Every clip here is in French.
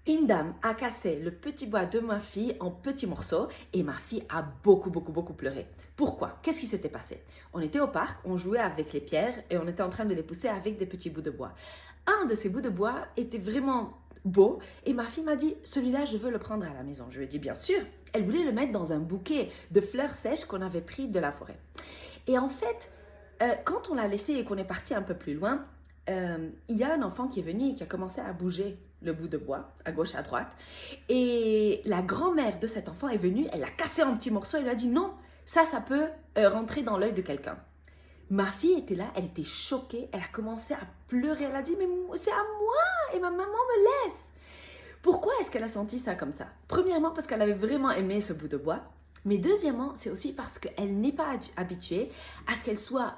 Une dame a cassé le petit bois de ma fille en petits morceaux et ma fille a beaucoup pleuré. Pourquoi? Qu'est-ce qui s'était passé? On était au parc, on jouait avec les pierres et on était en train de les pousser avec des petits bouts de bois. Un de ces bouts de bois était vraiment beau et ma fille m'a dit « celui-là, je veux le prendre à la maison ». Je lui ai dit « bien sûr ». Elle voulait le mettre dans un bouquet de fleurs sèches qu'on avait pris de la forêt. Et en fait, quand on l'a laissé et qu'on est parti un peu plus loin, il y a un enfant qui est venu et qui a commencé à bouger le bout de bois, à gauche, à droite. Et la grand-mère de cet enfant est venue, elle l'a cassé en petits morceaux, elle lui a dit non, ça peut rentrer dans l'œil de quelqu'un. Ma fille était là, elle était choquée, elle a commencé à pleurer, elle a dit mais c'est à moi et ma maman me laisse. Pourquoi est-ce qu'elle a senti ça comme ça? Premièrement, parce qu'elle avait vraiment aimé ce bout de bois, mais deuxièmement, c'est aussi parce qu'elle n'est pas habituée à ce qu'elle soit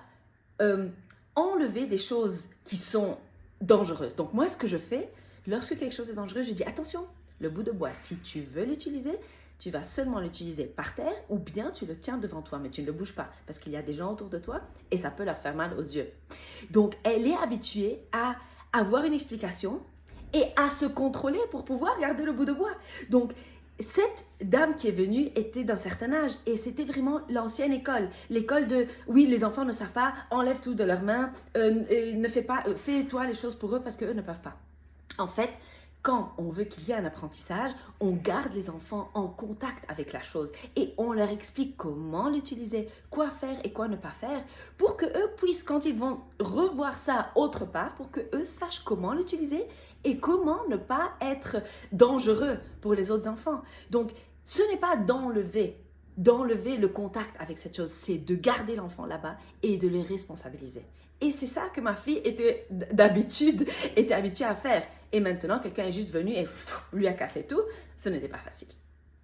enlever des choses qui sont dangereuses. Donc moi, ce que je fais, lorsque quelque chose est dangereux, je dis attention, le bout de bois, si tu veux l'utiliser, tu vas seulement l'utiliser par terre ou bien tu le tiens devant toi, mais tu ne le bouges pas parce qu'il y a des gens autour de toi et ça peut leur faire mal aux yeux. Donc elle est habituée à avoir une explication et à se contrôler pour pouvoir garder le bout de bois. Donc cette dame qui est venue était d'un certain âge et c'était vraiment l'ancienne école. L'école de, oui, les enfants ne savent pas, enlève tout de leurs mains, ne fais pas, fais-toi les choses pour eux parce qu'eux ne peuvent pas. En fait, quand on veut qu'il y ait un apprentissage, on garde les enfants en contact avec la chose et on leur explique comment l'utiliser, quoi faire et quoi ne pas faire pour que eux puissent, quand ils vont revoir ça autre part, pour que eux sachent comment l'utiliser et comment ne pas être dangereux pour les autres enfants. Donc, ce n'est pas d'enlever le contact avec cette chose, c'est de garder l'enfant là-bas et de le responsabiliser. Et c'est ça que ma fille était habituée à faire. Et maintenant, quelqu'un est juste venu et lui a cassé tout. Ce n'était pas facile.